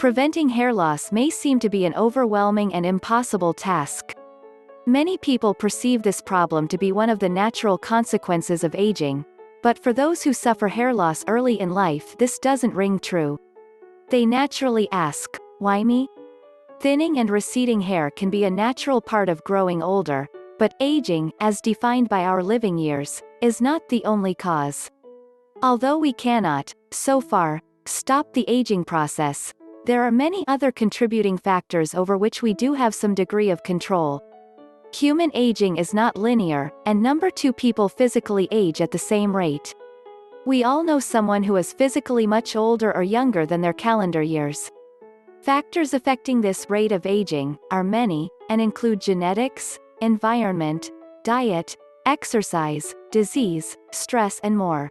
Preventing hair loss may seem to be an overwhelming and impossible task. Many people perceive this problem to be one of the natural consequences of aging, but for those who suffer hair loss early in life, this doesn't ring true. They naturally ask, "Why me?" Thinning and receding hair can be a natural part of growing older, but aging, as defined by our living years, is not the only cause. Although we cannot, so far, stop the aging process, there are many other contributing factors over which we do have some degree of control. Human aging is not linear, and number two, people physically age at the same rate. We all know someone who is physically much older or younger than their calendar years. Factors affecting this rate of aging are many, and include genetics, environment, diet, exercise, disease, stress, and more.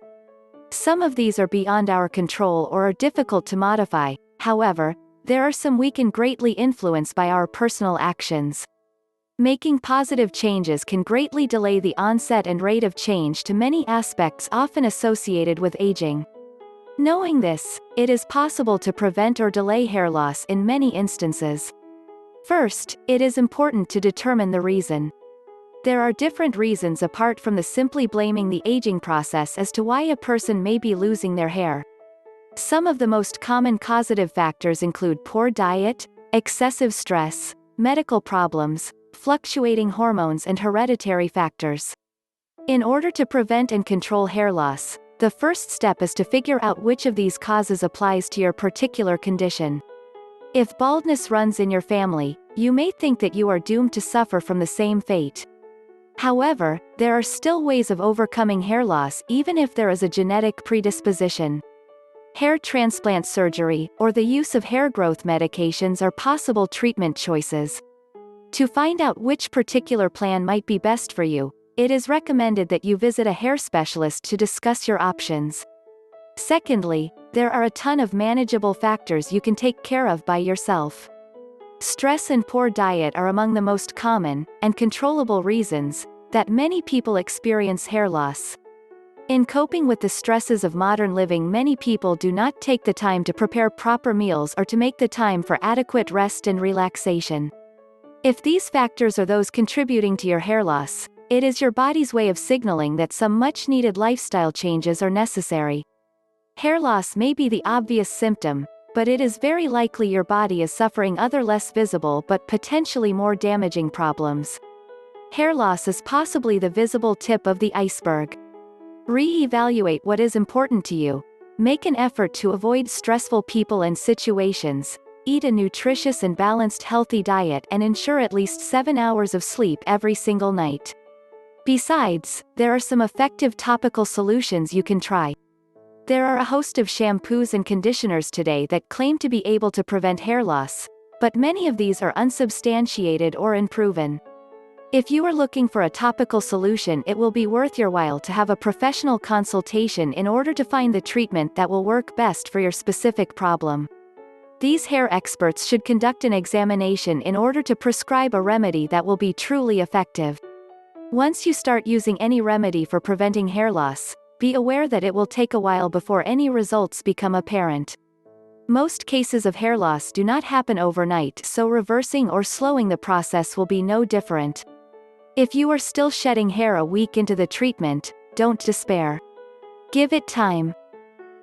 Some of these are beyond our control or are difficult to modify, however, there are some we can greatly influence by our personal actions. Making positive changes can greatly delay the onset and rate of change to many aspects often associated with aging. Knowing this, it is possible to prevent or delay hair loss in many instances. First, it is important to determine the reason. There are different reasons apart from the simply blaming the aging process as to why a person may be losing their hair. Some of the most common causative factors include poor diet, excessive stress, medical problems, fluctuating hormones, and hereditary factors. In order to prevent and control hair loss, the first step is to figure out which of these causes applies to your particular condition. If baldness runs in your family, you may think that you are doomed to suffer from the same fate. However, there are still ways of overcoming hair loss even if there is a genetic predisposition. Hair transplant surgery, or the use of hair growth medications are possible treatment choices. To find out which particular plan might be best for you, it is recommended that you visit a hair specialist to discuss your options. Secondly, there are a ton of manageable factors you can take care of by yourself. Stress and poor diet are among the most common, and controllable reasons, that many people experience hair loss. In coping with the stresses of modern living, many people do not take the time to prepare proper meals or to make the time for adequate rest and relaxation. If these factors are those contributing to your hair loss, it is your body's way of signaling that some much-needed lifestyle changes are necessary. Hair loss may be the obvious symptom, but it is very likely your body is suffering other less visible but potentially more damaging problems. Hair loss is possibly the visible tip of the iceberg. Re-evaluate what is important to you. Make an effort to avoid stressful people and situations. Eat a nutritious and balanced healthy diet and ensure at least 7 hours of sleep every single night. Besides, there are some effective topical solutions you can try. There are a host of shampoos and conditioners today that claim to be able to prevent hair loss, but many of these are unsubstantiated or unproven. If you are looking for a topical solution, it will be worth your while to have a professional consultation in order to find the treatment that will work best for your specific problem. These hair experts should conduct an examination in order to prescribe a remedy that will be truly effective. Once you start using any remedy for preventing hair loss, be aware that it will take a while before any results become apparent. Most cases of hair loss do not happen overnight, so reversing or slowing the process will be no different. If you are still shedding hair a week into the treatment, don't despair. Give it time.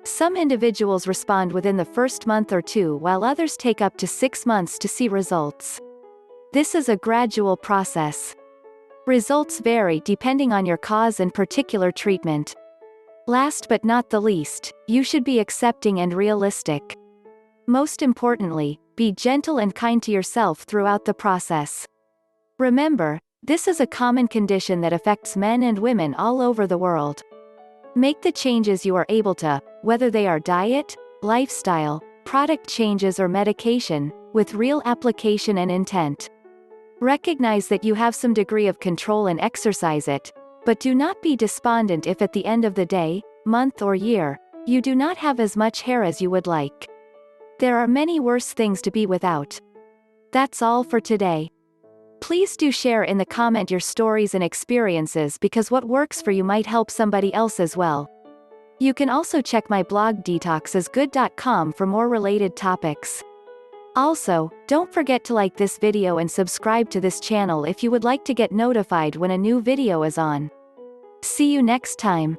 Some individuals respond within the first month or two, while others take up to 6 months to see results. This is a gradual process. Results vary depending on your cause and particular treatment. Last but not the least, you should be accepting and realistic. Most importantly, be gentle and kind to yourself throughout the process. Remember, this is a common condition that affects men and women all over the world. Make the changes you are able to, whether they are diet, lifestyle, product changes or medication, with real application and intent. Recognize that you have some degree of control and exercise it, but do not be despondent if at the end of the day, month or year, you do not have as much hair as you would like. There are many worse things to be without. That's all for today. Please do share in the comment your stories and experiences, because what works for you might help somebody else as well. You can also check my blog detoxasgood.com for more related topics. Also, don't forget to like this video and subscribe to this channel if you would like to get notified when a new video is on. See you next time.